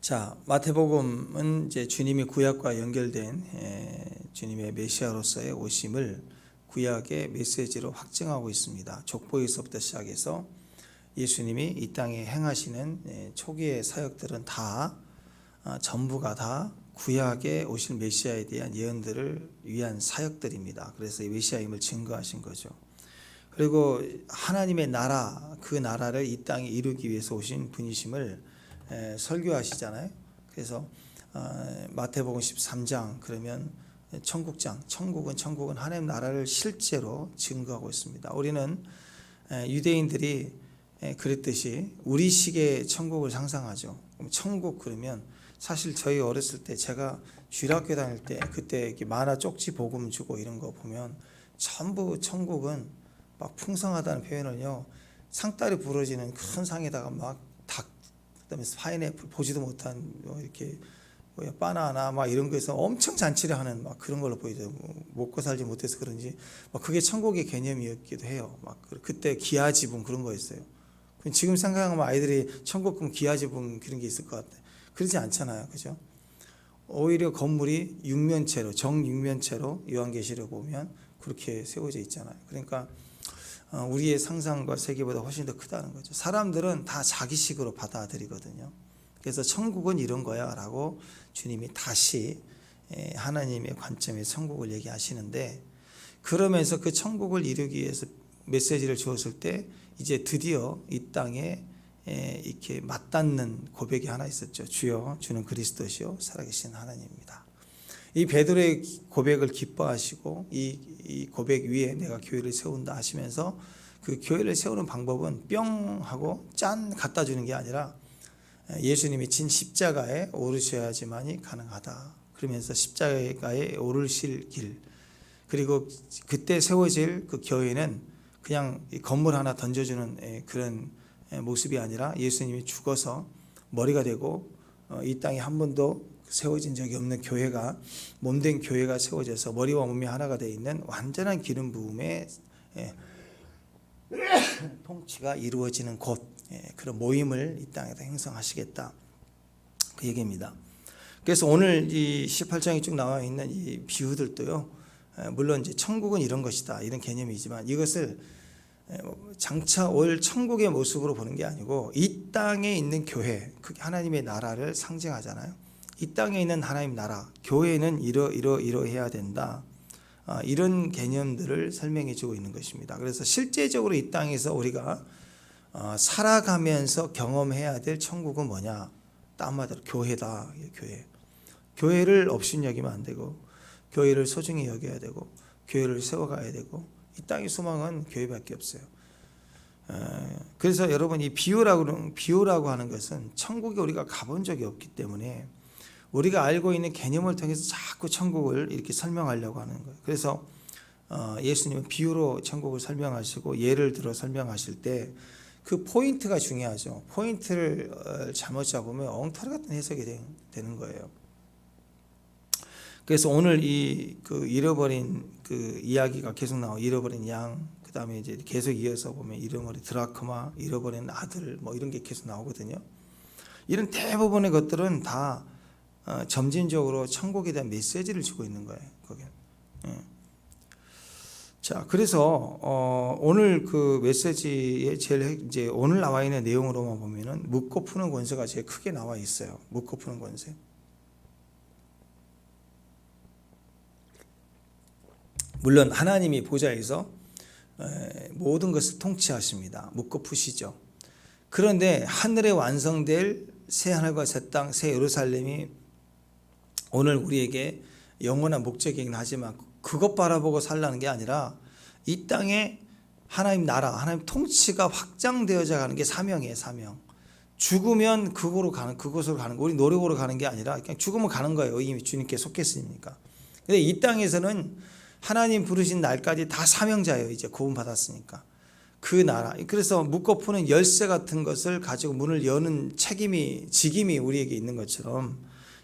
자, 마태복음은 이제 주님이 구약과 연결된 주님의 메시아로서의 오심을 구약의 메시지로 확증하고 있습니다. 족보에서부터 시작해서 예수님이 이 땅에 행하시는 초기의 사역들은 다 전부가 다 구약에 오실 메시아에 대한 예언들을 위한 사역들입니다. 그래서 이 메시아임을 증거하신 거죠. 그리고 하나님의 나라, 그 나라를 이 땅에 이루기 위해서 오신 분이심을 설교하시잖아요. 그래서 마태복음 13장 그러면 천국은 하나님 나라를 실제로 증거하고 있습니다. 우리는 유대인들이 그랬듯이 우리식의 천국을 상상하죠. 천국 그러면 사실 저희 어렸을 때 제가 주일학교 다닐 때 그때 이렇게 만화 쪽지 복음 주고 이런 거 보면 전부 천국은 막 풍성하다는 표현을요, 상다리 부러지는 큰 상에다가 막 닭, 그다음에 파인애플 보지도 못한 이렇게 바나나 막 이런 거에서 엄청 잔치를 하는 막 그런 걸로 보이죠. 먹고 살지 못해서 그런지 막 그게 천국의 개념이었기도 해요. 막 그때 기아 지붕 그런 거였어요. 지금 생각하면 아이들이 천국 가면 기아 지붕 그런 게 있을 것 같아. 그러지 않잖아요, 그죠? 오히려 건물이 육면체로 정육면체로 요한계시록 보면 그렇게 세워져 있잖아요. 그러니까 우리의 상상과 세계보다 훨씬 더 크다는 거죠. 사람들은 다 자기식으로 받아들이거든요. 그래서 천국은 이런 거야 라고 주님이 다시 하나님의 관점의 천국을 얘기하시는데, 그러면서 그 천국을 이루기 위해서 메시지를 주었을 때 이제 드디어 이 땅에 이렇게 맞닿는 고백이 하나 있었죠. 주여, 주는 그리스도시요 살아계신 하나님입니다. 이 베드로의 고백을 기뻐하시고 이 고백 위에 내가 교회를 세운다 하시면서 그 교회를 세우는 방법은 뿅 하고 짠 갖다 주는 게 아니라 예수님이 진 십자가에 오르셔야지만이 가능하다. 그러면서 십자가에 오르실 길, 그리고 그때 세워질 그 교회는 그냥 건물 하나 던져주는 그런 모습이 아니라 예수님이 죽어서 머리가 되고 이 땅에 한 번도 세워진 적이 없는 교회가, 몸된 교회가 세워져서 머리와 몸이 하나가 되어 있는 완전한 기름 부음의 통치가 이루어지는 곳, 그런 모임을 이 땅에서 형성하시겠다, 그 얘기입니다. 그래서 오늘 이 18장에 쭉 나와 있는 이 비유들도요, 물론 이제 천국은 이런 것이다 이런 개념이지만 이것을 장차 올 천국의 모습으로 보는 게 아니고 이 땅에 있는 교회, 그게 하나님의 나라를 상징하잖아요. 이 땅에 있는 하나님 나라, 교회는 이러해야 된다, 이런 개념들을 설명해 주고 있는 것입니다. 그래서 실제적으로 이 땅에서 우리가 살아가면서 경험해야 될 천국은 뭐냐? 한마디로 교회다. 교회를 업신여기면 안 되고, 교회를 소중히 여겨야 되고, 교회를 세워가야 되고, 이 땅의 소망은 교회밖에 없어요. 그래서 여러분, 이 비유라고 하는 것은 천국에 우리가 가본 적이 없기 때문에 우리가 알고 있는 개념을 통해서 자꾸 천국을 이렇게 설명하려고 하는 거예요. 그래서 예수님은 비유로 천국을 설명하시고 예를 들어 설명하실 때 그 포인트가 중요하죠. 포인트를 잘못 잡으면 엉터리 같은 해석이 되는 거예요. 그래서 오늘 그 잃어버린 그 이야기가 계속 나와요. 잃어버린 양, 그 다음에 이제 계속 이어서 보면 잃어버린 드라크마, 잃어버린 아들, 뭐 이런 게 계속 나오거든요. 이런 대부분의 것들은 다 점진적으로 천국에 대한 메시지를 주고 있는 거예요. 거기는. 자, 그래서 오늘 그 메시지의 제일 이제 오늘 나와 있는 내용으로만 보면은 묻고 푸는 권세가 제일 크게 나와 있어요. 묻고 푸는 권세. 물론 하나님이 보좌에서 모든 것을 통치하십니다. 묻고 푸시죠. 그런데 하늘에 완성될 새 하늘과 새 땅, 새 예루살렘이 오늘 우리에게 영원한 목적이긴 하지만 그것 바라보고 살라는 게 아니라 이 땅에 하나님 나라, 하나님 통치가 확장되어져 가는 게 사명이에요. 사명. 죽으면 그곳으로 가는 거, 우리 노력으로 가는 게 아니라 그냥 죽으면 가는 거예요. 이미 주님께 속했으니까. 근데 이 땅에서는 하나님 부르신 날까지 다 사명자예요. 이제 구원 받았으니까. 그 나라. 그래서 묶어 푸는 열쇠 같은 것을 가지고 문을 여는 직임이 우리에게 있는 것처럼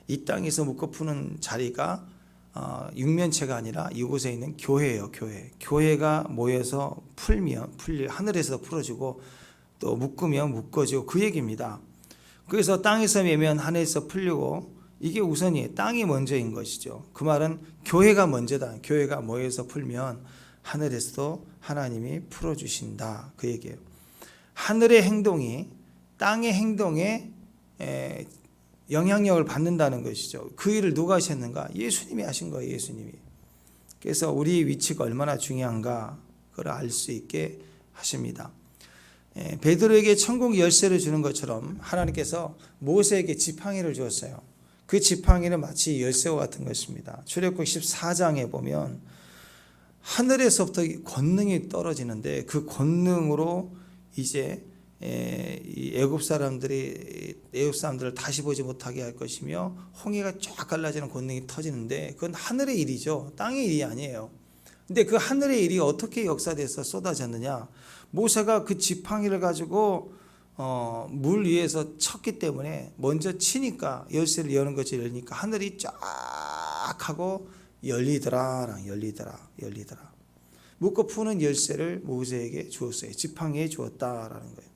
이 땅에서 묶어 푸는 자리가 육면체가 아니라 이곳에 있는 교회예요. 교회가 모여서 하늘에서 풀어지고 또 묶으면 묶어지고 그 얘기입니다. 그래서 땅에서 매면 하늘에서 풀리고, 이게 우선이에요. 땅이 먼저인 것이죠. 그 말은 교회가 먼저다. 교회가 모여서 풀면 하늘에서도 하나님이 풀어주신다, 그 얘기예요. 하늘의 행동이 땅의 행동에 영향력을 받는다는 것이죠. 그 일을 누가 하셨는가? 예수님이 하신 거예요. 예수님이. 그래서 우리 위치가 얼마나 중요한가 그걸 알 수 있게 하십니다. 베드로에게 천국 열쇠를 주는 것처럼 하나님께서 모세에게 지팡이를 주었어요. 그 지팡이는 마치 열쇠와 같은 것입니다. 출애굽기 14장에 보면 하늘에서부터 권능이 떨어지는데, 그 권능으로 이제 이 애굽 사람들을 다시 보지 못하게 할 것이며, 홍해가 쫙 갈라지는 권능이 터지는데, 그건 하늘의 일이죠. 땅의 일이 아니에요. 근데 그 하늘의 일이 어떻게 역사돼서 쏟아졌느냐? 모세가 그 지팡이를 가지고 물 위에서 쳤기 때문에, 먼저 치니까 열쇠를 여는 것이 열리니까 하늘이 쫙 하고 열리더라. 묶어 푸는 열쇠를 모세에게 주었어요. 지팡이에 주었다라는 거예요.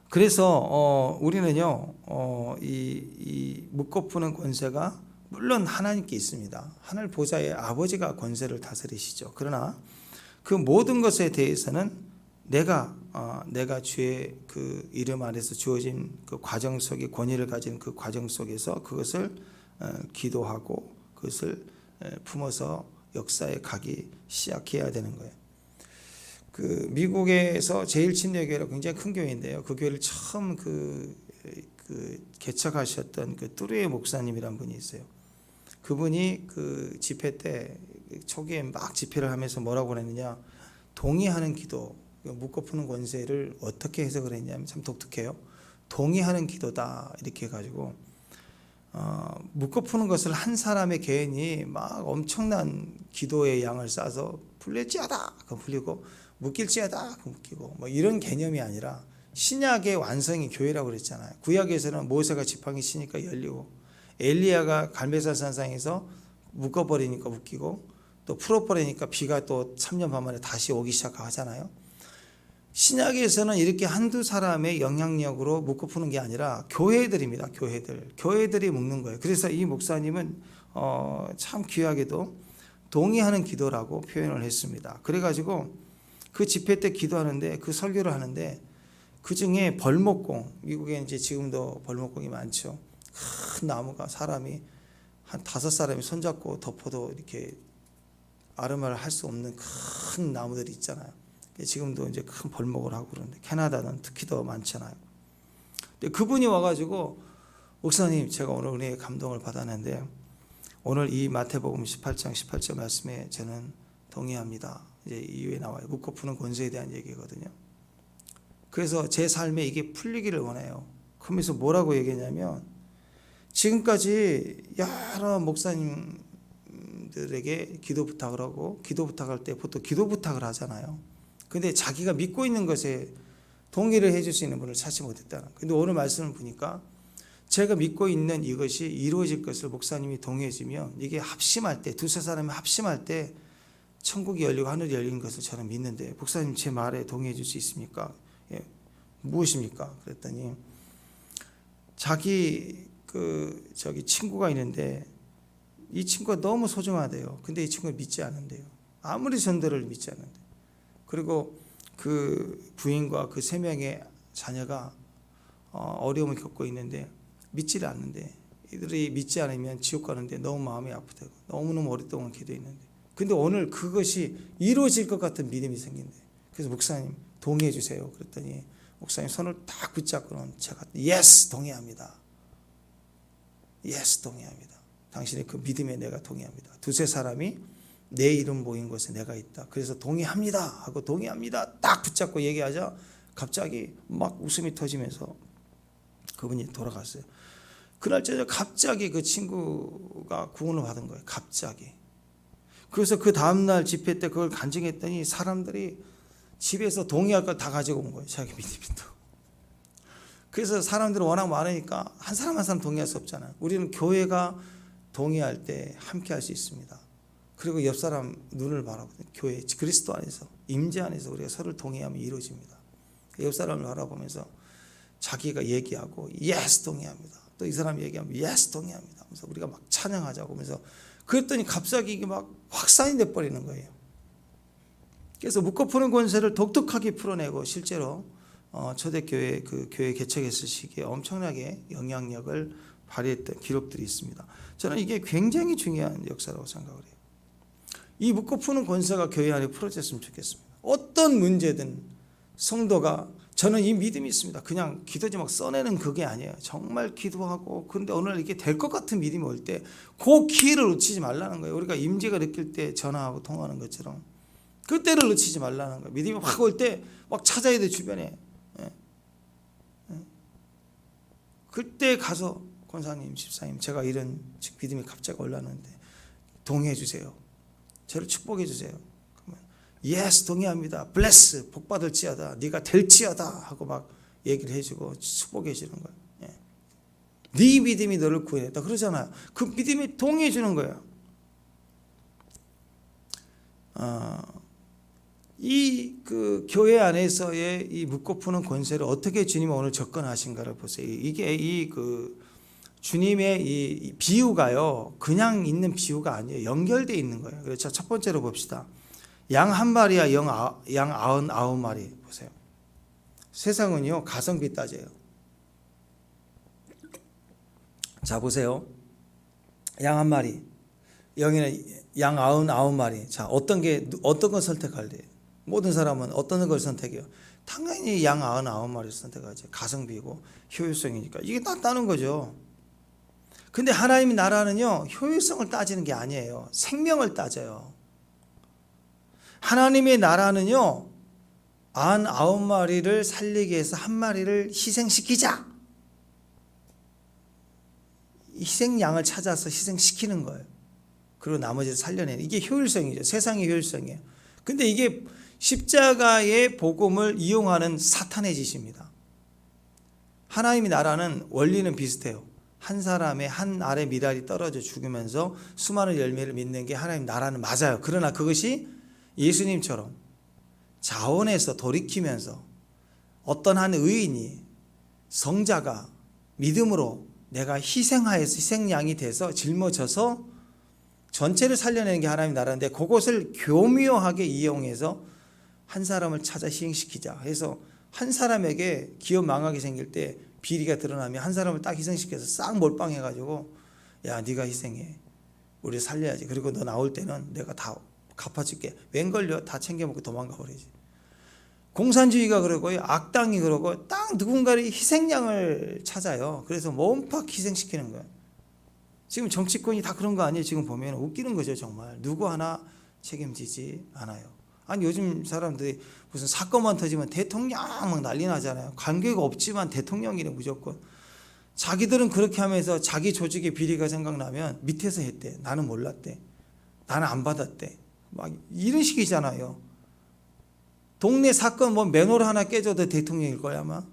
그래서 우리는요, 이 묶어 푸는 권세가 물론 하나님께 있습니다. 하늘 보좌의 아버지가 권세를 다스리시죠. 그러나 그 모든 것에 대해서는 내가 주의 그 이름 안에서 주어진 그 과정 속에, 권위를 가진 그 과정 속에서 그것을 기도하고 그것을 품어서 역사에 가기 시작해야 되는 거예요. 그 미국에서 제일 침례교회가 굉장히 큰 교회인데요. 그 교회를 처음 그 개척하셨던 그 뚜루의 목사님이란 분이 있어요. 그분이 그 집회 때 초기에 막 집회를 하면서 뭐라고 그랬느냐, 동의하는 기도, 묶어푸는 권세를 어떻게 해석을 했냐면 참 독특해요. 동의하는 기도다, 이렇게 해가지고 묶어푸는 것을 한 사람의 개인이 막 엄청난 기도의 양을 쌓아서 풀릴지어다 그럼 풀리고, 묶일지어다 그럼 묶이고, 뭐 이런 개념이 아니라 신약의 완성이 교회라고 그랬잖아요. 구약에서는 모세가 지팡이 치니까 열리고, 엘리야가 갈멜산 산상에서 묶어버리니까 묶이고, 또 풀어버리니까 비가 또 3년 반 만에 다시 오기 시작하잖아요. 신약에서는 이렇게 한두 사람의 영향력으로 묶어푸는 게 아니라 교회들입니다. 교회들이 묶는 거예요. 그래서 이 목사님은 참 귀하게도 동의하는 기도라고 표현을 했습니다. 그래가지고 그 집회 때 기도하는데, 그 설교를 하는데, 그 중에 벌목공, 미국에 이제 지금도 벌목공이 많죠. 큰 나무가 사람이 한 5사람이 손잡고 덮어도 이렇게 아름아를 할 수 없는 큰 나무들이 있잖아요. 지금도 이제 큰 벌목을 하고 그러는데, 캐나다는 특히 더 많잖아요. 근데 그분이 와가지고, 목사님, 제가 오늘 은혜의 감동을 받았는데, 오늘 이 마태복음 18장 18절 말씀에 저는 동의합니다. 이제 이후에 나와요. 묶어푸는 권세에 대한 얘기거든요. 그래서 제 삶에 이게 풀리기를 원해요. 그러면서 뭐라고 얘기했냐면, 지금까지 여러 목사님들에게 기도 부탁을 하고, 기도 부탁할 때 보통 기도 부탁을 하잖아요. 근데 자기가 믿고 있는 것에 동의를 해줄 수 있는 분을 찾지 못했다는. 근데 오늘 말씀을 보니까 제가 믿고 있는 이것이 이루어질 것을 목사님이 동의해 주면, 이게 합심할 때, 두세 사람이 합심할 때 천국이 열리고 하늘이 열리는 것을 저는 믿는데, 목사님 제 말에 동의해 줄 수 있습니까? 예, 무엇입니까? 그랬더니 자기 친구가 있는데, 이 친구가 너무 소중하대요. 근데 이 친구를 믿지 않는데요. 아무리 전도를 믿지 않는데. 그리고 그 부인과 그 3명의 자녀가 어려움을 겪고 있는데 믿지를 않는데, 이들이 믿지 않으면 지옥 가는데 너무 마음이 아프다고, 너무너무 오랫동안 기도했는데, 근데 오늘 그것이 이루어질 것 같은 믿음이 생긴대. 그래서 목사님 동의해 주세요. 그랬더니 목사님 손을 딱 붙잡고는 제가 예스 동의합니다. 예스 동의합니다. 당신의 그 믿음에 내가 동의합니다. 두세 사람이 내 이름 모인 곳에 내가 있다. 그래서 동의합니다 하고 동의합니다 딱 붙잡고 얘기하자 갑자기 막 웃음이 터지면서 그분이 돌아갔어요. 그날 저녁 갑자기 그 친구가 구원을 받은 거예요. 갑자기. 그래서 그 다음날 집회 때 그걸 간증했더니 사람들이 집에서 동의할 걸 다 가지고 온 거예요. 자기 믿음도. 그래서 사람들이 워낙 많으니까 한 사람 한 사람 동의할 수 없잖아요. 우리는 교회가 동의할 때 함께 할 수 있습니다. 그리고 옆 사람 눈을 바라보면 교회 그리스도 안에서 임재 안에서 우리가 서로를 동의하면 이루어집니다. 옆 사람을 바라보면서 자기가 얘기하고 예스 동의합니다. 또 이 사람 얘기하면 예스 동의합니다. 그래서 우리가 막 찬양하자고 하면서 그랬더니 갑자기 이게 막 확산이 돼 버리는 거예요. 그래서 묶어푸는 권세를 독특하게 풀어내고 실제로 초대교회 그 교회 개척했을 시기에 엄청나게 영향력을 발휘했던 기록들이 있습니다. 저는 이게 굉장히 중요한 역사라고 생각을 해요. 이 묶어푸는 권세가 교회 안에 풀어졌으면 좋겠습니다. 어떤 문제든 성도가, 저는 이 믿음이 있습니다. 그냥 기도지 막 써내는 그게 아니에요. 정말 기도하고, 근데 오늘 이게 될 것 같은 믿음이 올 때 그 기회를 놓치지 말라는 거예요. 우리가 임재가 느낄 때 전화하고 통화하는 것처럼 그때를 놓치지 말라는 거예요. 믿음이 확 올 때 막 찾아야 돼, 주변에. 그때 가서 권사님, 집사님, 제가 이런 믿음이 갑자기 올라오는데 동의해 주세요. 저를 축복해 주세요. 그러면 예스 동의합니다. 블레스 복받을지어다. 네가 될지어다 하고 막 얘기를 해주고 축복해 주는 거예요. 네 믿음이 너를 구해냈다 그러잖아요. 그 믿음이 동의해 주는 거예요. 이 그 교회 안에서의 이 묶어푸는 권세를 어떻게 주님은 오늘 접근하신가를 보세요. 이게 이 그 주님의 이 비유가요, 그냥 있는 비유가 아니에요. 연결되어 있는 거예요. 그래서 첫 번째로 봅시다. 양 한 마리와 양 99마리 보세요. 세상은요 가성비 따져요. 자 보세요. 양 한 마리, 여기는 양 99마리. 자 어떤 걸 선택할래요? 모든 사람은 어떤 걸 선택해요? 당연히 양 99마리를 선택하죠. 가성비고 효율성이니까. 이게 낫다는 거죠. 근데 하나님의 나라는요 효율성을 따지는 게 아니에요. 생명을 따져요. 하나님의 나라는요 99마리를 살리기 위해서 한 마리를 희생시키자. 희생양을 찾아서 희생시키는 거예요. 그리고 나머지를 살려내는, 이게 효율성이죠. 세상의 효율성이에요. 근데 이게 십자가의 복음을 이용하는 사탄의 짓입니다. 하나님의 나라는 원리는 비슷해요. 한 사람의 한 알의 미랄이 떨어져 죽으면서 수많은 열매를 맺는 게 하나님 나라는 맞아요. 그러나 그것이 예수님처럼 자원해서 돌이키면서 어떤 한 의인이, 성자가 믿음으로 내가 희생하여서 희생양이 돼서 짊어져서 전체를 살려내는 게 하나님 나라인데, 그것을 교묘하게 이용해서 한 사람을 찾아 희생시키자 해서 한 사람에게 기업 망하게 생길 때 비리가 드러나면 한 사람을 딱 희생시켜서 싹 몰빵해가지고 야 네가 희생해, 우리 살려야지, 그리고 너 나올 때는 내가 다 갚아줄게. 웬걸요? 다 챙겨먹고 도망가 버리지. 공산주의가 그러고요, 악당이 그러고 딱 누군가를 희생양을 찾아요. 그래서 몸팍 희생시키는 거예요. 지금 정치권이 다 그런 거 아니에요? 지금 보면 웃기는 거죠. 정말 누구 하나 책임지지 않아요. 아니 요즘 사람들이 무슨 사건만 터지면 대통령 막 난리 나잖아요. 관계가 없지만 대통령이래 무조건. 자기들은 그렇게 하면서 자기 조직의 비리가 생각나면 밑에서 했대. 나는 몰랐대. 나는 안 받았대. 막 이런 식이잖아요. 동네 사건 뭐 맨홀 하나 깨져도 대통령일 거야 아마.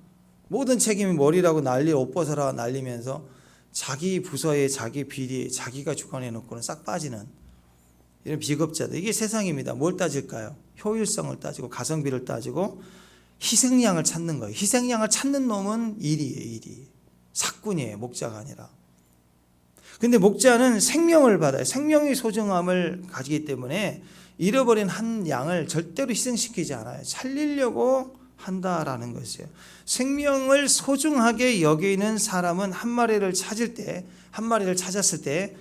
모든 책임이 머리라고 난리, 옷 벗어라 날리면서 자기 부서에 자기 비리에 자기가 주관해 놓고는 싹 빠지는 이런 비겁자들. 이게 세상입니다. 뭘 따질까요? 효율성을 따지고 가성비를 따지고 희생양을 찾는 거예요. 희생양을 찾는 놈은 일이에요. 일이. 사꾼이에요. 목자가 아니라. 근데 목자는 생명을 받아요. 생명의 소중함을 가지기 때문에 잃어버린 한 양을 절대로 희생시키지 않아요. 살리려고 한다라는 것이에요. 생명을 소중하게 여기는 사람은 한 마리를 찾을 때, 한 마리를 찾았을 때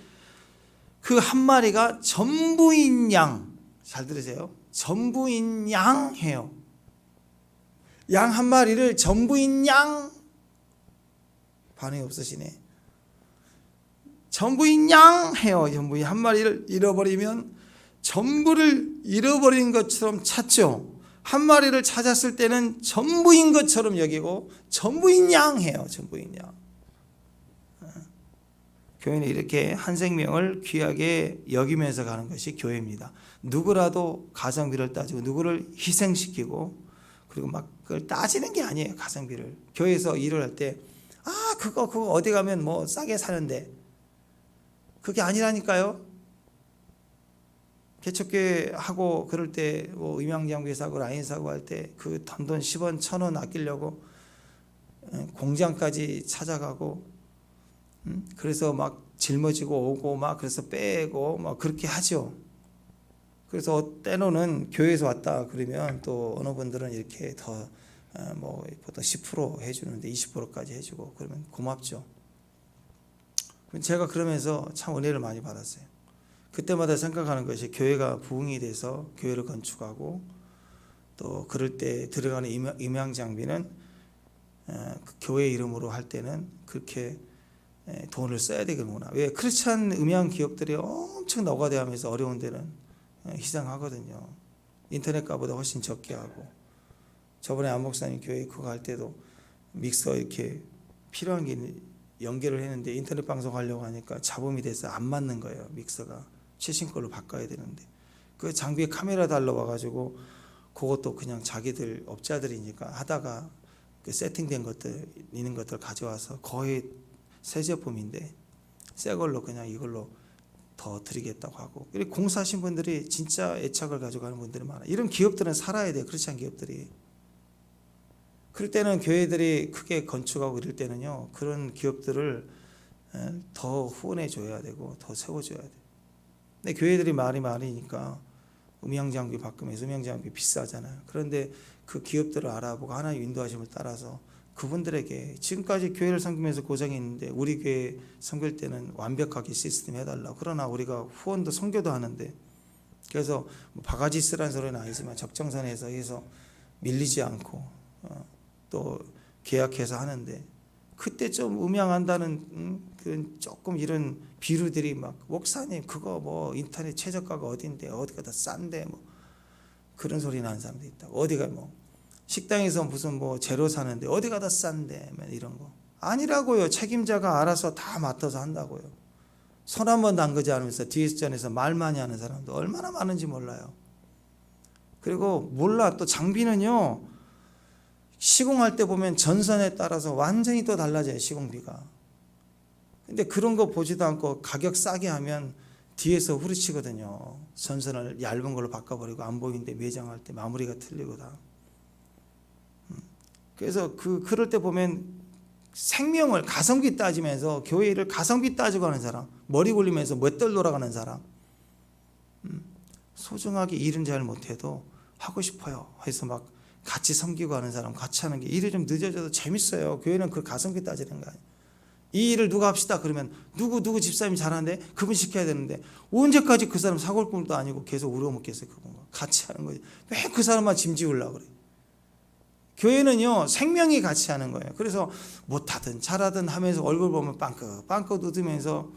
그 한 마리가 전부인 양, 잘 들으세요. 전부인 양 해요. 양 한 마리를 전부인 양, 반응이 없으시네. 전부인 양 해요. 전부인 한 마리를 잃어버리면 전부를 잃어버린 것처럼 찾죠. 한 마리를 찾았을 때는 전부인 것처럼 여기고 전부인 양 해요. 전부인 양. 교회는 이렇게 한 생명을 귀하게 여기면서 가는 것이 교회입니다. 누구라도 가성비를 따지고 누구를 희생시키고 그리고 막 그걸 따지는 게 아니에요. 가성비를. 교회에서 일을 할 때 그거 어디 가면 뭐 싸게 사는데, 그게 아니라니까요. 개척교회 하고 그럴 때 뭐 음향장비 사고 라인 사고 할 때 그 단돈 10원 1,000원 아끼려고 공장까지 찾아가고, 그래서 막 짊어지고 오고 막 그래서 빼고 막 그렇게 하죠. 그래서 때로는 교회에서 왔다 그러면 또 어느 분들은 이렇게 더 뭐 보통 10% 해주는데 20%까지 해주고 그러면 고맙죠. 제가 그러면서 참 은혜를 많이 받았어요. 그때마다 생각하는 것이 교회가 부흥이 돼서 교회를 건축하고 또 그럴 때 들어가는 음향 장비는 그 교회 이름으로 할 때는 그렇게 돈을 써야 되겠구나. 왜 크리스찬 음향 기업들이 엄청 노가다하면서 어려운 데는 희생하거든요. 인터넷 값보다 훨씬 적게 하고. 저번에 안 목사님 교회 그거 할 때도 믹서 이렇게 필요한 게 연결을 했는데 인터넷 방송 하려고 하니까 잡음이 돼서 안 맞는 거예요. 믹서가 최신 걸로 바꿔야 되는데 그 장비에 카메라 달라와가지고 그것도 그냥 자기들 업자들이니까 하다가 그 세팅된 것들 있는 것들 가져와서 거의 새 제품인데 새 걸로 그냥 이걸로 더 드리겠다고 하고. 그리고 공사하신 분들이 진짜 애착을 가져가는 분들이 많아요. 이런 기업들은 살아야 돼요. 그렇지 않은 기업들이. 그럴 때는 교회들이 크게 건축하고 이럴 때는요, 그런 기업들을 더 후원해 줘야 되고 더 세워줘야 돼요. 근데 교회들이 말이 많으니까 음향장비 바꾸면서 음향장비 비싸잖아요. 그런데 그 기업들을 알아보고 하나의 인도하심을 따라서 그분들에게 지금까지 교회를 섬기면서 고생이 있는데 우리 교회 섬길 때는 완벽하게 시스템 해달라고. 그러나 우리가 후원도 선교도 하는데 그래서 바가지 쓰라는 소리는 아니지만 적정선에서 해서 밀리지 않고 또 계약해서 하는데 그때 좀 음향한다는 그런 조금 이런 비루들이 막 목사님 그거 뭐 인터넷 최저가가 어딘데 어디가 더 싼데 뭐 그런 소리 나는 사람도 있다. 어디가 뭐 식당에서 무슨 뭐 재료 사는데 어디가 더 싼데 이런 거 아니라고요. 책임자가 알아서 다 맡아서 한다고요. 손 한 번 담그지 않으면서 DS전에서 말 많이 하는 사람도 얼마나 많은지 몰라요. 그리고 몰라 또 장비는요. 시공할 때 보면 전선에 따라서 완전히 또 달라져요. 시공비가. 근데 그런 거 보지도 않고 가격 싸게 하면 뒤에서 후려치거든요. 전선을 얇은 걸로 바꿔버리고 안 보이는데 매장할 때 마무리가 틀리고 다. 그래서 그럴 때 보면 생명을 가성비 따지면서 교회 일을 가성비 따지고 하는 사람, 머리 굴리면서 맷돌 돌아가는 사람, 소중하게 일은 잘 못해도 하고 싶어요 해서 막 같이 섬기고 하는 사람, 같이 하는 게 일이 좀 늦어져도 재밌어요. 교회는 그 가성비 따지는 거예요. 이 일을 누가 합시다 그러면 누구 집사님이 잘하는데 그분 시켜야 되는데 언제까지 그 사람 사골꾼도 아니고 계속 우려먹겠어요. 그분과 같이 하는 거예요. 왜 그 사람만 짐지우려고 그래요. 교회는요 생명이 같이 하는 거예요. 그래서 못하든 잘하든 하면서 얼굴 보면 빵긋 웃으면서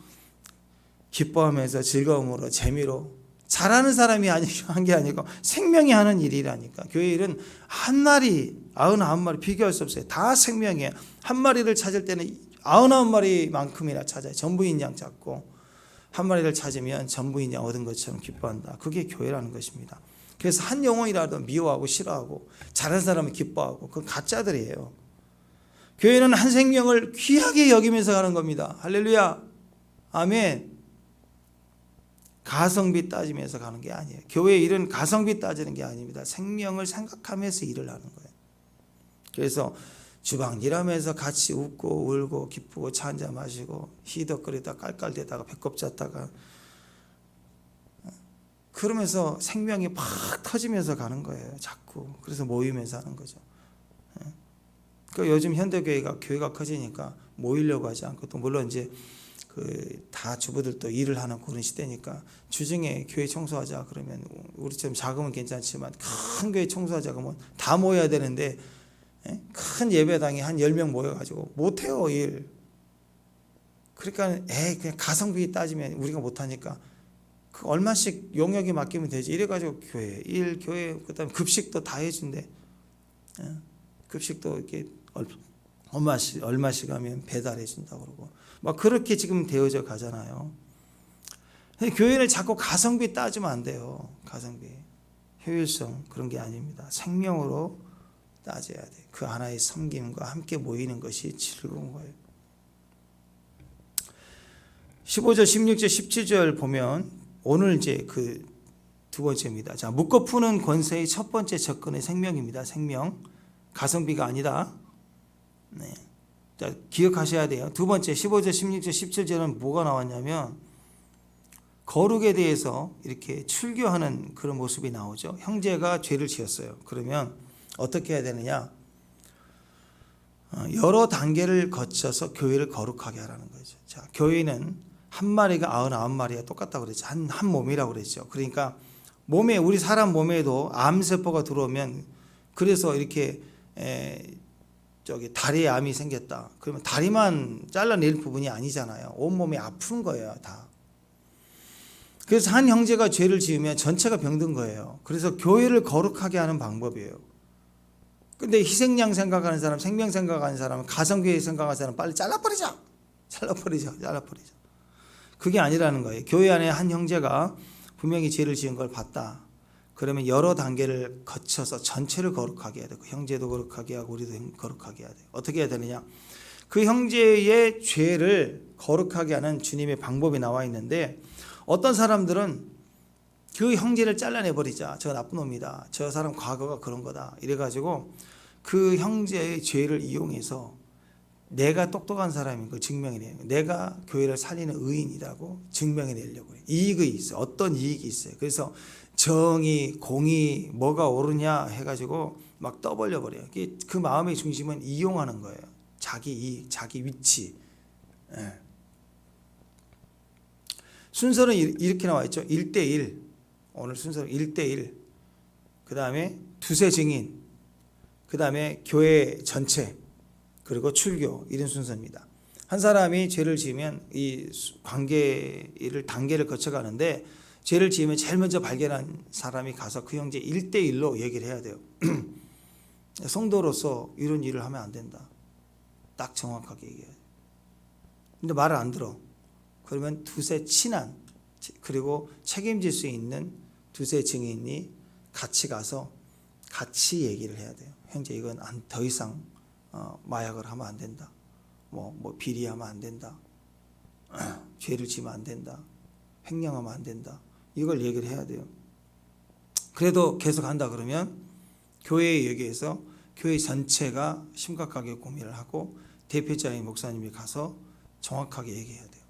기뻐하면서 즐거움으로 재미로 잘하는 사람이 한 게 아니고 생명이 하는 일이라니까. 교회 일은 한 마리 99마리 비교할 수 없어요. 다 생명이에요. 한 마리를 찾을 때는 99마리만큼이나 찾아요. 전부인 양 찾고 한 마리를 찾으면 전부인 양 얻은 것처럼 기뻐한다. 그게 교회라는 것입니다. 그래서 한 영혼이라도 미워하고 싫어하고 잘하는 사람은 기뻐하고 그건 가짜들이에요. 교회는 한 생명을 귀하게 여기면서 가는 겁니다. 할렐루야 아멘. 가성비 따지면서 가는 게 아니에요. 교회 일은 가성비 따지는 게 아닙니다. 생명을 생각하면서 일을 하는 거예요. 그래서 주방 일하면서 같이 웃고 울고 기쁘고 차 한잔 마시고 히덕거리다 깔깔대다가 배꼽 잤다가 그러면서 생명이 팍 터지면서 가는 거예요. 자꾸. 그래서 모이면서 하는 거죠. 그 요즘 현대교회가 교회가 커지니까 모이려고 하지 않고 또 물론 이제 다 주부들도 일을 하는 그런 시대니까 주중에 교회 청소하자 그러면 우리처럼 작으면 괜찮지만 큰 교회 청소하자 그러면 다 모여야 되는데 큰 예배당에 한 10명 모여가지고 못해요 일. 그러니까 그냥 가성비 따지면 우리가 못하니까 그 얼마씩 용역이 맡기면 되지 이래가지고 교회 그다음에 급식도 다 해준대. 급식도 이렇게 얼마씩 하면 배달해 준다고 그러고 막 그렇게 지금 되어져 가잖아요. 교회를 자꾸 가성비 따지면 안 돼요. 가성비 효율성 그런 게 아닙니다. 생명으로 따져야 돼. 그 하나의 섬김과 함께 모이는 것이 즐거운 거예요. 15절 16절 17절 보면 오늘 이제 그 두 번째입니다. 자, 묶어 푸는 권세의 첫 번째 접근의 생명입니다. 생명 가성비가 아니다. 네. 자, 기억하셔야 돼요. 두 번째 15절, 16절, 17절은 뭐가 나왔냐면 거룩에 대해서 이렇게 출교하는 그런 모습이 나오죠. 형제가 죄를 지었어요. 그러면 어떻게 해야 되느냐? 여러 단계를 거쳐서 교회를 거룩하게 하라는 거죠. 자, 교회는 한 마리가 99마리가 똑같다고 그랬죠. 한 몸이라고 그랬죠. 그러니까 몸에, 우리 사람 몸에도 암세포가 들어오면, 그래서 이렇게 다리에 암이 생겼다. 그러면 다리만 잘라낼 부분이 아니잖아요. 온몸이 아픈 거예요, 다. 그래서 한 형제가 죄를 지으면 전체가 병든 거예요. 그래서 교회를 거룩하게 하는 방법이에요. 근데 희생양 생각하는 사람, 생명 생각하는 사람, 가성교회 생각하는 사람 빨리 잘라버리자. 그게 아니라는 거예요. 교회 안에 한 형제가 분명히 죄를 지은 걸 봤다. 그러면 여러 단계를 거쳐서 전체를 거룩하게 해야 돼요. 그 형제도 거룩하게 하고 우리도 거룩하게 해야 돼요. 어떻게 해야 되느냐? 그 형제의 죄를 거룩하게 하는 주님의 방법이 나와 있는데, 어떤 사람들은 그 형제를 잘라내버리자. 저 나쁜 놈이다. 저 사람 과거가 그런 거다. 이래가지고 그 형제의 죄를 이용해서 내가 똑똑한 사람인 거 증명해내요. 내가 교회를 살리는 의인이라고 증명해내려고 해요. 이익이 있어요. 어떤 이익이 있어요. 그래서 정의, 공의, 뭐가 옳으냐 해가지고 막 떠벌려 버려요. 그 마음의 중심은 이용하는 거예요. 자기 이익, 자기 위치. 예. 순서는 이렇게 나와 있죠. 1대1. 오늘 순서는 1대1. 그 다음에 두세 증인. 그 다음에 교회 전체. 그리고 출교. 이런 순서입니다. 한 사람이 죄를 지으면 이 관계를 단계를 거쳐가는데, 죄를 지으면 제일 먼저 발견한 사람이 가서 그 형제 1대1로 얘기를 해야 돼요. 성도로서 이런 일을 하면 안 된다. 딱 정확하게 얘기해야 돼요. 근데 말을 안 들어. 그러면 두세 친한, 그리고 책임질 수 있는 두세 증인이 같이 가서 같이 얘기를 해야 돼요. 형제, 이건 더 이상 마약을 하면 안 된다. 뭐 비리하면 안 된다. 죄를 지면 안 된다. 횡령하면 안 된다. 이걸 얘기를 해야 돼요. 그래도 계속 한다 그러면 교회에 얘기해서 교회 전체가 심각하게 고민을 하고 대표자인 목사님이 가서 정확하게 얘기해야 돼요.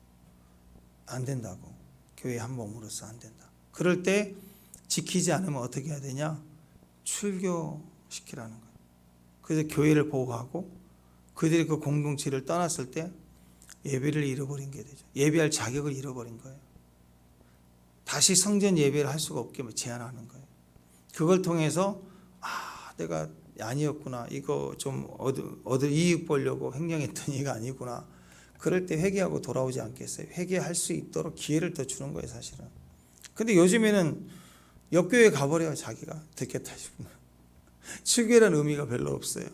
안 된다고. 교회 한 몸으로서 안 된다. 그럴 때 지키지 않으면 어떻게 해야 되냐? 출교시키라는 거예요. 그래서 교회를 보호하고 그들이 그 공동체를 떠났을 때 예배를 잃어버린 게 되죠. 예배할 자격을 잃어버린 거예요. 다시 성전 예배를 할 수가 없게 제한하는 거예요. 그걸 통해서 내가 아니었구나. 이거 좀 얻을 이익 보려고 횡령했던 이가 아니구나. 그럴 때 회개하고 돌아오지 않겠어요? 회개할 수 있도록 기회를 더 주는 거예요, 사실은. 근데 요즘에는 역교회 가버려요, 자기가. 듣겠다 싶으면. 출교라는 의미가 별로 없어요.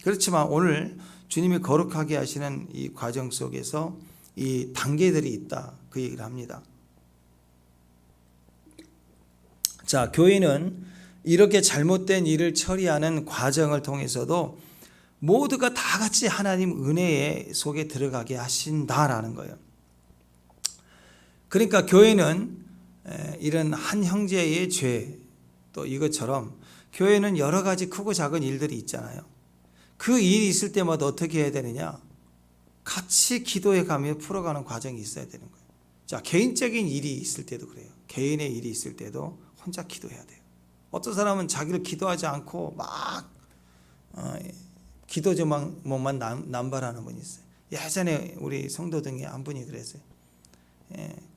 그렇지만 오늘 주님이 거룩하게 하시는 이 과정 속에서 이 단계들이 있다. 그 얘기를 합니다. 자, 교회는 이렇게 잘못된 일을 처리하는 과정을 통해서도 모두가 다 같이 하나님 은혜의 속에 들어가게 하신다라는 거예요. 그러니까 교회는 이런 한 형제의 죄, 또 이것처럼 교회는 여러 가지 크고 작은 일들이 있잖아요. 그 일이 있을 때마다 어떻게 해야 되느냐? 같이 기도해 가며 풀어가는 과정이 있어야 되는 거예요. 자, 개인적인 일이 있을 때도 그래요. 개인의 일이 있을 때도 혼자 기도해야 돼요. 어떤 사람은 자기를 기도하지 않고 막 기도 제목만 남발하는 분이 있어요. 예전에 우리 성도 중에 한 분이 그랬어요.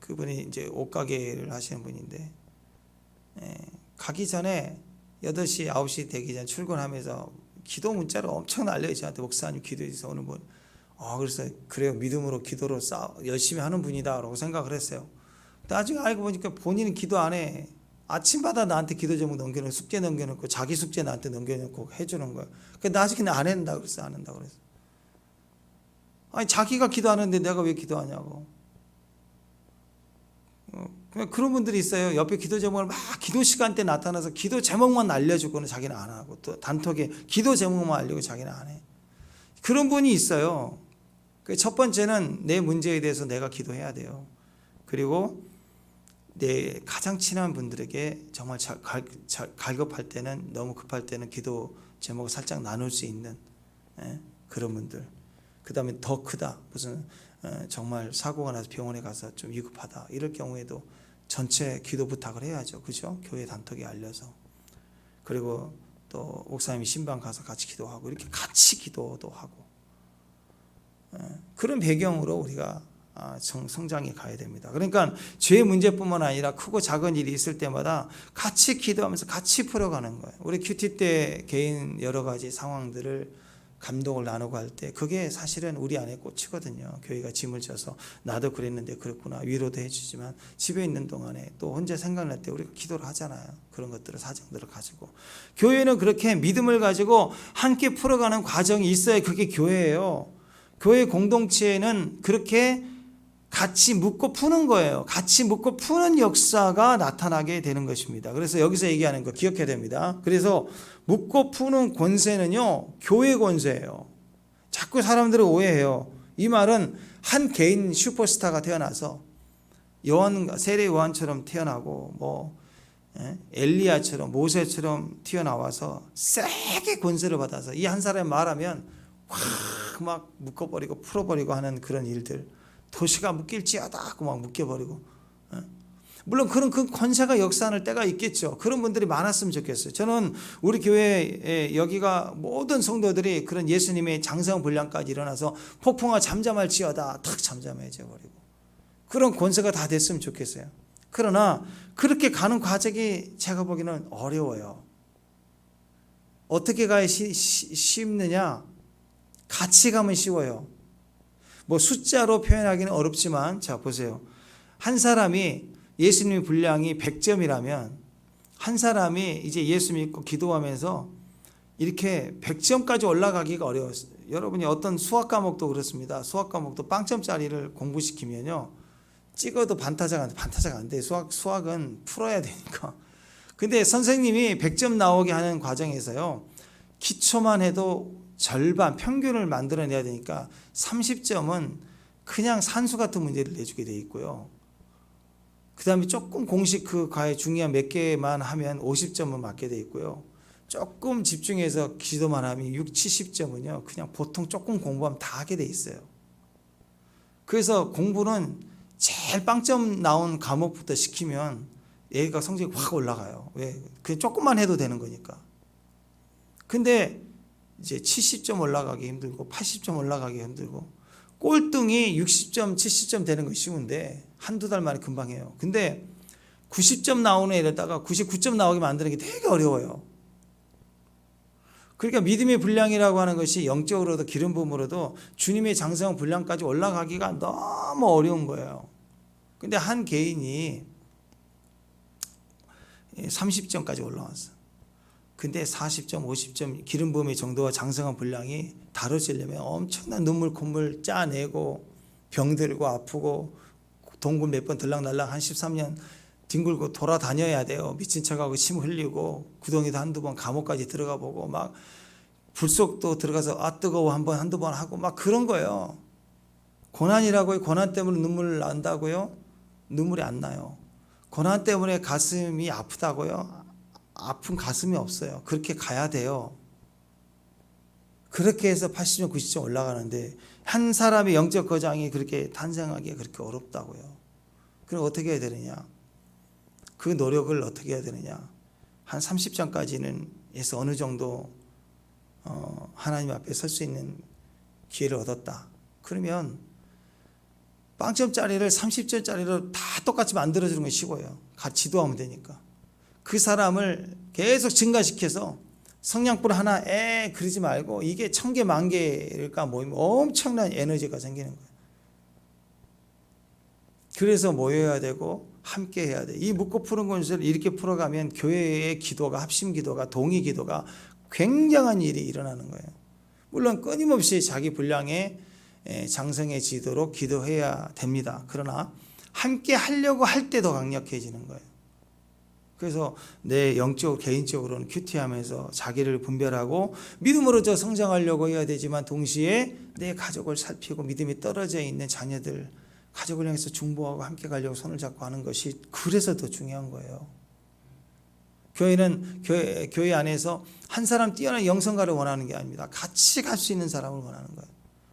그분이 이제 옷가게를 하시는 분인데, 가기 전에 8시, 9시 되기 전에 출근하면서 기도 문자를 엄청 날려요. 저한테 목사님 기도해 주세요. 오는 분. 그래서 그래요. 믿음으로 기도로 열심히 하는 분이다 라고 생각을 했어요. 나중에 알고 보니까 본인은 기도 안 해. 아침마다 나한테 기도 제목 넘겨놓고 숙제 넘겨놓고 자기 숙제 나한테 넘겨놓고 해주는 거야. 근데 나중에 안 한다 그랬어. 안 한다 그랬어. 아니, 자기가 기도하는데 내가 왜 기도하냐고. 그냥 그런 분들이 있어요. 옆에 기도 제목을 막 기도 시간 때 나타나서 기도 제목만 알려주고는 자기는 안 하고, 또 단톡에 기도 제목만 알려고 자기는 안 해. 그런 분이 있어요. 첫 번째는 내 문제에 대해서 내가 기도해야 돼요. 그리고 내 가장 친한 분들에게 정말 갈급할 때는, 너무 급할 때는 기도 제목을 살짝 나눌 수 있는 그런 분들. 그 다음에 더 크다. 무슨 정말 사고가 나서 병원에 가서 좀 위급하다. 이럴 경우에도 전체 기도 부탁을 해야죠. 그죠? 교회 단톡에 알려서. 그리고 또 목사님이 신방 가서 같이 기도하고 이렇게 같이 기도도 하고 그런 배경으로 우리가 성장해 가야 됩니다. 그러니까 죄 문제뿐만 아니라 크고 작은 일이 있을 때마다 같이 기도하면서 같이 풀어가는 거예요. 우리 큐티 때 개인 여러 가지 상황들을 감동을 나누고 할 때 그게 사실은 우리 안에 꽂히거든요. 교회가 짐을 져서 나도 그랬는데 그렇구나 위로도 해주지만 집에 있는 동안에 또 혼자 생각날 때 우리가 기도를 하잖아요. 그런 것들을 사정들을 가지고 교회는 그렇게 믿음을 가지고 함께 풀어가는 과정이 있어야 그게 교회예요. 교회 공동체에는 그렇게 같이 묶고 푸는 거예요. 같이 묶고 푸는 역사가 나타나게 되는 것입니다. 그래서 여기서 얘기하는 거 기억해야 됩니다. 그래서 묶고 푸는 권세는요, 교회 권세예요. 자꾸 사람들은 오해해요. 이 말은 한 개인 슈퍼스타가 태어나서 세례 요한처럼 태어나고 엘리야처럼 모세처럼 튀어나와서 세게 권세를 받아서 이 한 사람이 말하면 확 막 묶어버리고 풀어버리고 하는 그런 일들. 도시가 묶일지어다 하고 막 묶여버리고. 물론 그런 그 권세가 역사할 때가 있겠죠. 그런 분들이 많았으면 좋겠어요. 저는 우리 교회 여기가 모든 성도들이 그런 예수님의 장성 분량까지 일어나서 폭풍아 잠잠할지어다 탁 잠잠해져 버리고 그런 권세가 다 됐으면 좋겠어요. 그러나 그렇게 가는 과정이 제가 보기에는 어려워요. 어떻게 가야 쉽느냐? 같이 가면 쉬워요. 뭐 숫자로 표현하기는 어렵지만 자 보세요. 한 사람이 예수님의 분량이 100점이라면 한 사람이 이제 예수 믿고 기도하면서 이렇게 100점까지 올라가기가 어려웠어요. 여러분이 어떤 수학 과목도 그렇습니다. 수학 과목도 빵점짜리를 공부시키면요. 찍어도 반타작 안 돼. 수학은 풀어야 되니까. 근데 선생님이 100점 나오게 하는 과정에서요. 기초만 해도 절반 평균을 만들어내야 되니까 30점은 그냥 산수 같은 문제를 내주게 돼 있고요. 그 다음에 조금 공식 그 과에 중요한 몇 개만 하면 50점은 맞게 돼 있고요. 조금 집중해서 기도만 하면 60, 70점은요. 그냥 보통 조금 공부하면 다 하게 돼 있어요. 그래서 공부는 제일 빵점 나온 과목부터 시키면 얘가 성적이 확 올라가요. 왜? 그냥 조금만 해도 되는 거니까. 근데 이제 70점 올라가기 힘들고 80점 올라가기 힘들고 꼴등이 60점, 70점 되는 거 쉬운데 한두 달 만에 금방 해요. 근데 90점 나오는 애에다가 99점 나오게 만드는 게 되게 어려워요. 그러니까 믿음의 분량이라고 하는 것이 영적으로도 기름 부음으로도 주님의 장성 분량까지 올라가기가 너무 어려운 거예요. 근데 한 개인이 30점까지 올라왔어. 근데 40점, 50점 기름 부음의 정도와 장성한 분량이 다뤄지려면 엄청난 눈물, 콧물 짜내고 병들고 아프고 동굴 몇 번 들락날락 한 13년 뒹굴고 돌아다녀야 돼요. 미친 척하고 침 흘리고 구덩이도 한두 번 감옥까지 들어가 보고 막 불속도 들어가서 뜨거워 한두 번 하고 막 그런 거예요. 고난이라고요. 고난 때문에 눈물 난다고요? 눈물이 안 나요. 고난 때문에 가슴이 아프다고요? 아픈 가슴이 없어요. 그렇게 가야 돼요. 그렇게 해서 80점, 90점 올라가는데 한 사람의 영적 거장이 그렇게 탄생하기가 그렇게 어렵다고요. 그럼 어떻게 해야 되느냐? 그 노력을 어떻게 해야 되느냐? 한 30점까지는 해서 어느 정도 하나님 앞에 설 수 있는 기회를 얻었다. 그러면 빵점짜리를 30점짜리로 다 똑같이 만들어주는 건 쉬워요. 같이 지도하면 되니까. 그 사람을 계속 증가시켜서 성냥불 하나 그러지 말고 이게 1000개, 10,000개일까 모이면 엄청난 에너지가 생기는 거예요. 그래서 모여야 되고 함께 해야 돼. 이 묶고 푸는 권세를 이렇게 풀어가면 교회의 기도가 합심 기도가 동의 기도가 굉장한 일이 일어나는 거예요. 물론 끊임없이 자기 분량에 장성해지도록 기도해야 됩니다. 그러나 함께 하려고 할 때 더 강력해지는 거예요. 그래서 내 영적 개인적으로는 큐티하면서 자기를 분별하고 믿음으로 저 성장하려고 해야 되지만 동시에 내 가족을 살피고 믿음이 떨어져 있는 자녀들 가족을 향해서 중보하고 함께 가려고 손을 잡고 하는 것이 그래서 더 중요한 거예요. 교회는 교회 안에서 한 사람 뛰어난 영성가를 원하는 게 아닙니다. 같이 갈 수 있는 사람을 원하는 거예요.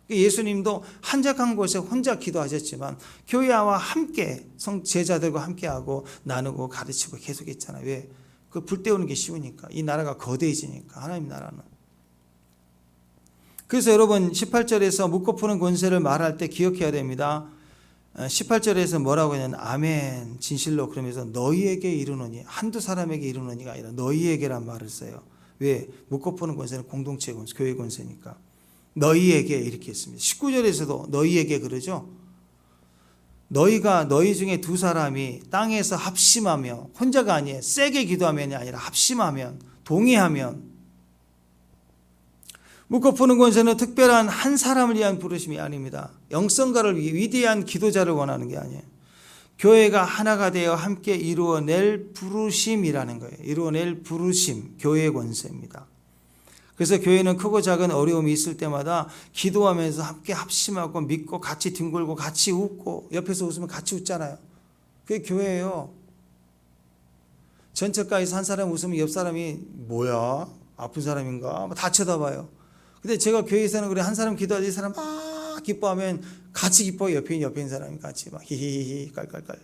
예수님도 한적한 곳에 혼자 기도하셨지만 교회와 함께 제자들과 함께하고 나누고 가르치고 계속 했잖아요. 왜? 그 불 때우는 게 쉬우니까. 이 나라가 거대해지니까, 하나님 나라는. 그래서 여러분 18절에서 묻고 푸는 권세를 말할 때 기억해야 됩니다. 18절에서 뭐라고 했냐면 아멘 진실로 그러면서 너희에게 이르노니, 한두 사람에게 이르노니가 아니라 너희에게란 말을 써요. 왜? 묻고 푸는 권세는 공동체 권세, 교회 권세니까. 너희에게 이렇게 했습니다. 19절에서도 너희에게 그러죠. 너희 중에 두 사람이 땅에서 합심하며, 혼자가 아니에요. 세게 기도하면이 아니라 합심하면, 동의하면. 묻고 푸는 권세는 특별한 한 사람을 위한 부르심이 아닙니다. 영성가를 위대한 기도자를 원하는 게 아니에요. 교회가 하나가 되어 함께 이루어낼 부르심이라는 거예요. 이루어낼 부르심, 교회의 권세입니다. 그래서 교회는 크고 작은 어려움이 있을 때마다 기도하면서 함께 합심하고 믿고 같이 뒹굴고 같이 웃고, 옆에서 웃으면 같이 웃잖아요. 그게 교회예요. 전철가에서 한 사람 웃으면 옆 사람이 뭐야? 아픈 사람인가? 다 쳐다봐요. 근데 제가 교회에서는 그래, 한 사람 기도하지, 이 사람 막 기뻐하면 같이 기뻐요. 옆에 있는 사람이 같이 막 히히히 깔깔깔.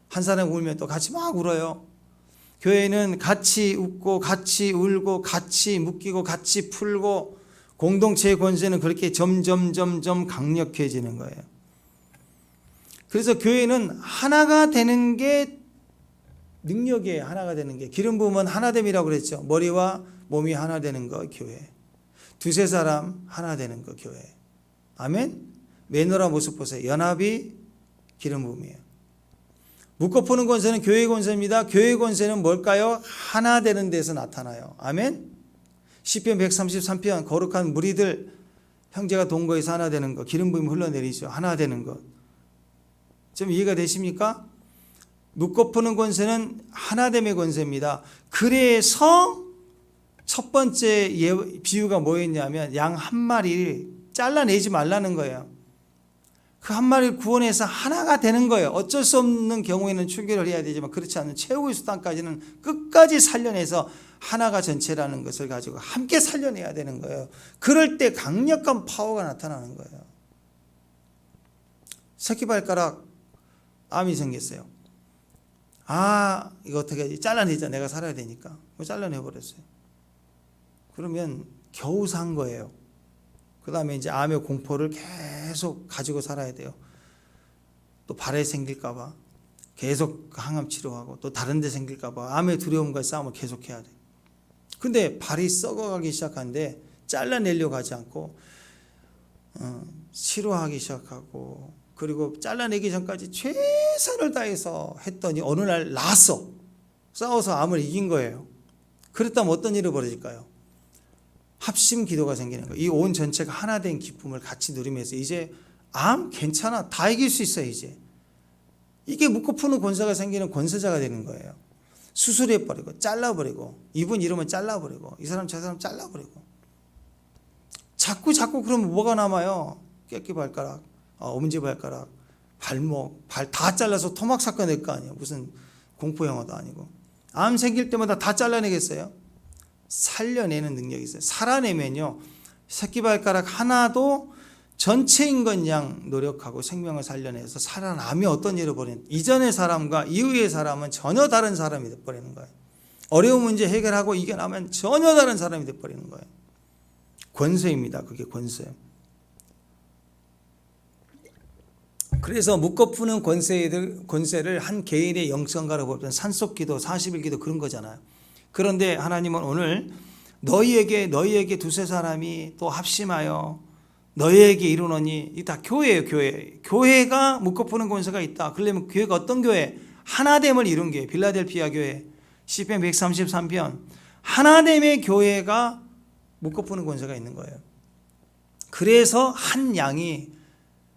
한 사람 울면 또 같이 막 울어요. 교회는 같이 웃고 같이 울고 같이 묶이고 같이 풀고, 공동체의 권세는 그렇게 점점 강력해지는 거예요. 그래서 교회는 하나가 되는 게 능력이에요. 하나가 되는 게. 기름 부으면 하나됨이라고 그랬죠. 머리와 몸이 하나 되는 거 교회. 두세 사람 하나 되는 거 교회. 아멘. 매너라 모습 보세요. 연합이 기름 부음이에요. 묻고 푸는 권세는 교회의 권세입니다. 교회의 권세는 뭘까요? 하나 되는 데서 나타나요. 아멘. 시편 133편 거룩한 무리들, 형제가 동거해서 하나 되는 것, 기름 부음이 흘러내리죠. 하나 되는 것. 좀 이해가 되십니까? 묻고 푸는 권세는 하나됨의 권세입니다. 그래서 첫 번째 비유가 뭐였냐면 양 한 마리를 잘라내지 말라는 거예요. 그 한 마리를 구원해서 하나가 되는 거예요. 어쩔 수 없는 경우에는 출교를 해야 되지만 그렇지 않은 최후의 수단까지는 끝까지 살려내서 하나가 전체라는 것을 가지고 함께 살려내야 되는 거예요. 그럴 때 강력한 파워가 나타나는 거예요. 새끼발가락 암이 생겼어요. 아, 이거 어떻게 하지? 잘라내자. 내가 살아야 되니까. 잘라내버렸어요. 그러면 겨우 산 거예요. 그 다음에 이제 암의 공포를 계속 가지고 살아야 돼요. 또 발에 생길까봐 계속 항암 치료하고, 또 다른 데 생길까봐 암의 두려움과 싸움을 계속해야 돼요. 근데 발이 썩어가기 시작하는데 잘라내려고 하지 않고 치료하기 시작하고, 그리고 잘라내기 전까지 최선을 다해서 했더니 어느 날 나았어. 싸워서 암을 이긴 거예요. 그랬다면 어떤 일이 벌어질까요? 합심 기도가 생기는 거예요. 이 온 전체가 하나 된 기쁨을 같이 누리면서 이제 암 괜찮아, 다 이길 수 있어요. 이제 이게 묻고 푸는 권세가 생기는 권세자가 되는 거예요. 수술해버리고 잘라버리고, 이분 이러면 잘라버리고, 이 사람 저 사람 잘라버리고. 자꾸 그러면 뭐가 남아요? 깨끼발가락, 엄지발가락, 발목, 발 다 잘라서 토막 사건 낼 거 아니에요. 무슨 공포영화도 아니고. 암 생길 때마다 다 잘라내겠어요? 살려내는 능력이 있어요. 살아내면요, 새끼발가락 하나도 전체인 것 양 노력하고 생명을 살려내서 살아나면 어떤 일을 벌이는, 이전의 사람과 이후의 사람은 전혀 다른 사람이 돼버리는 거예요. 어려운 문제 해결하고 이겨나면 전혀 다른 사람이 돼버리는 거예요. 권세입니다. 그게 권세. 그래서 묻고 푸는 권세를 한 개인의 영성가로 보면 산속기도, 40일기도 그런 거잖아요. 그런데 하나님은 오늘 너희에게 두세 사람이 또 합심하여 너희에게 이르노니, 이 다 교회예요. 교회가 묻고 푸는 권세가 있다. 그러려면 교회가 어떤 교회? 하나됨을 이룬 교회. 빌라델피아 교회, 시편 133편 하나됨의 교회가 묻고 푸는 권세가 있는 거예요. 그래서 한 양이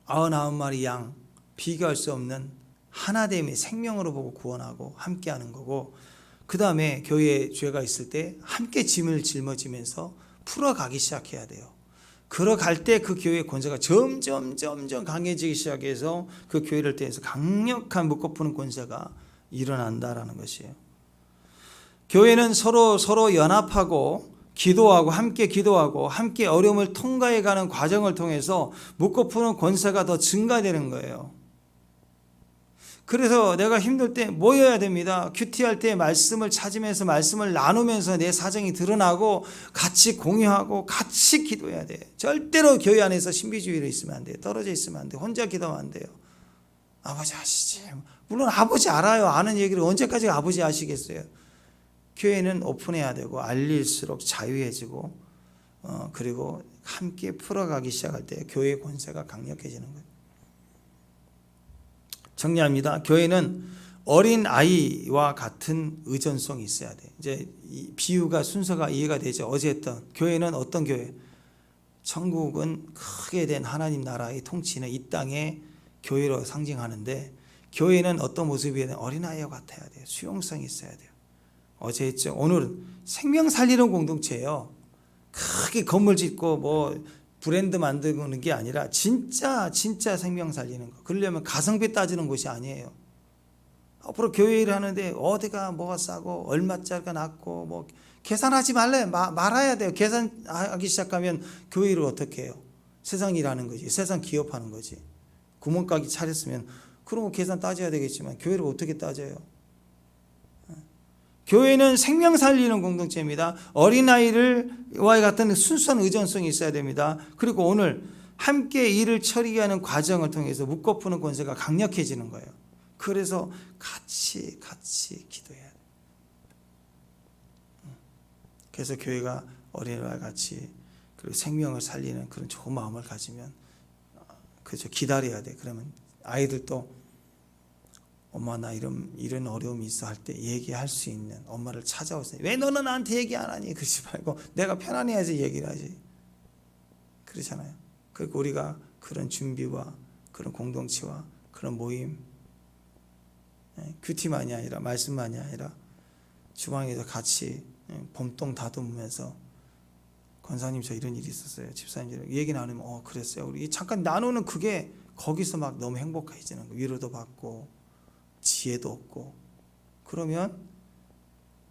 99마리 양, 비교할 수 없는 하나됨의 생명으로 보고 구원하고 함께하는 거고, 그 다음에 교회에 죄가 있을 때 함께 짐을 짊어지면서 풀어가기 시작해야 돼요. 걸어갈 때 그 교회의 권세가 점점 강해지기 시작해서 그 교회를 통해서 강력한 묻고 푸는 권세가 일어난다라는 것이에요. 교회는 서로 연합하고 기도하고 함께 어려움을 통과해 가는 과정을 통해서 묻고 푸는 권세가 더 증가되는 거예요. 그래서 내가 힘들 때 모여야 됩니다. 큐티할 때 말씀을 찾으면서 말씀을 나누면서 내 사정이 드러나고 같이 공유하고 같이 기도해야 돼. 절대로 교회 안에서 신비주의로 있으면 안 돼요. 떨어져 있으면 안 돼요. 혼자 기도하면 안 돼요. 아버지 아시지? 물론 아버지 알아요. 아는 얘기를 언제까지 아버지 아시겠어요? 교회는 오픈해야 되고 알릴수록 자유해지고 그리고 함께 풀어가기 시작할 때 교회의 권세가 강력해지는 거예요. 정리합니다. 교회는 어린 아이와 같은 의존성이 있어야 돼. 이제 이 비유가 순서가 이해가 되죠. 어제 했던 교회는 어떤 교회? 천국은 크게 된 하나님 나라의 통치는 이 땅의 교회로 상징하는데 교회는 어떤 모습이어야 돼? 어린 아이와 같아야 돼요. 수용성이 있어야 돼요. 어제 했죠. 오늘은 생명 살리는 공동체예요. 크게 건물 짓고 뭐 브랜드 만드는 게 아니라 진짜 생명 살리는 거. 그러려면 가성비 따지는 곳이 아니에요. 앞으로 교회 일을 하는데 어디가 뭐가 싸고 얼마짜리가 낮고 뭐 계산하지 말아야 돼요. 계산하기 시작하면 교회 일을 어떻게 해요? 세상 일하는 거지. 세상 기업하는 거지. 구멍가게 차렸으면 그런 거 계산 따져야 되겠지만 교회를 어떻게 따져요? 교회는 생명 살리는 공동체입니다. 어린아이와 같은 순수한 의존성이 있어야 됩니다. 그리고 오늘 함께 일을 처리하는 과정을 통해서 묶어푸는 권세가 강력해지는 거예요. 그래서 같이 기도해야 돼요. 그래서 교회가 어린아이와 같이 그리고 생명을 살리는 그런 좋은 마음을 가지면 그죠, 기다려야 돼. 그러면 아이들도 엄마 나 이런 어려움이 있어 할 때 얘기할 수 있는 엄마를 찾아오세요. 왜 너는 나한테 얘기 안 하니? 그러지 말고 내가 편안해야지 얘기를 하지. 그렇잖아요. 그리고 우리가 그런 준비와 그런 공동체와 그런 모임, 큐티만이 아니라 말씀만이 아니라 주방에서 같이 봄동 다듬으면서 권사님 저 이런 일이 있었어요. 집사님 얘기 나누면 그랬어요. 우리 잠깐 나누는 그게 거기서 막 너무 행복해지는 거. 위로도 받고 지혜도 얻고. 그러면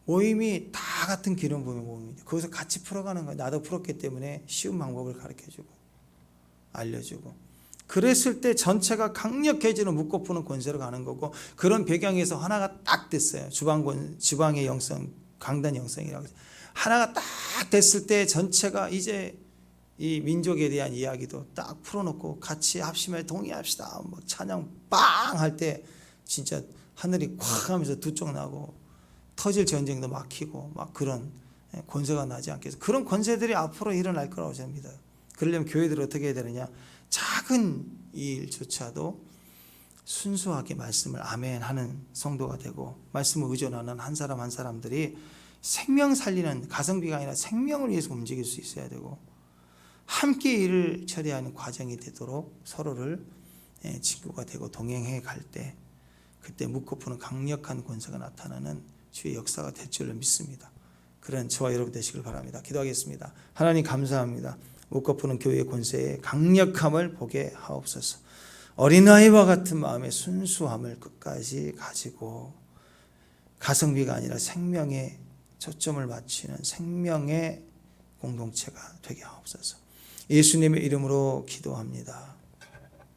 모임이 다 같은 기름 부음의 모임입니다. 거기서 같이 풀어가는 거예요. 나도 풀었기 때문에 쉬운 방법을 가르쳐주고 알려주고. 그랬을 때 전체가 강력해지는 묶고 푸는 권세로 가는 거고, 그런 배경에서 하나가 딱 됐어요. 주방의 영성, 강단 영성이라고 해서 하나가 딱 됐을 때 전체가 이제 이 민족에 대한 이야기도 딱 풀어놓고 같이 합심에 동의합시다. 뭐 찬양 빵 할 때 진짜 하늘이 콱 하면서 두 쪽 나고 터질 전쟁도 막히고 막 그런 권세가 나지 않겠어요. 그런 권세들이 앞으로 일어날 거라고 저는 믿어요. 그러려면 교회들이 어떻게 해야 되느냐? 작은 일조차도 순수하게 말씀을 아멘 하는 성도가 되고 말씀을 의존하는 한 사람 한 사람들이 생명 살리는, 가성비가 아니라 생명을 위해서 움직일 수 있어야 되고 함께 일을 처리하는 과정이 되도록 서로를 직구가 되고 동행해 갈 때 그때 묶어푸는 강력한 권세가 나타나는 주의 역사가 될 줄로 믿습니다. 그런 저와 여러분 되시길 바랍니다. 기도하겠습니다. 하나님 감사합니다. 묶어푸는 교회의 권세의 강력함을 보게 하옵소서. 어린아이와 같은 마음의 순수함을 끝까지 가지고 가성비가 아니라 생명에 초점을 맞추는 생명의 공동체가 되게 하옵소서. 예수님의 이름으로 기도합니다.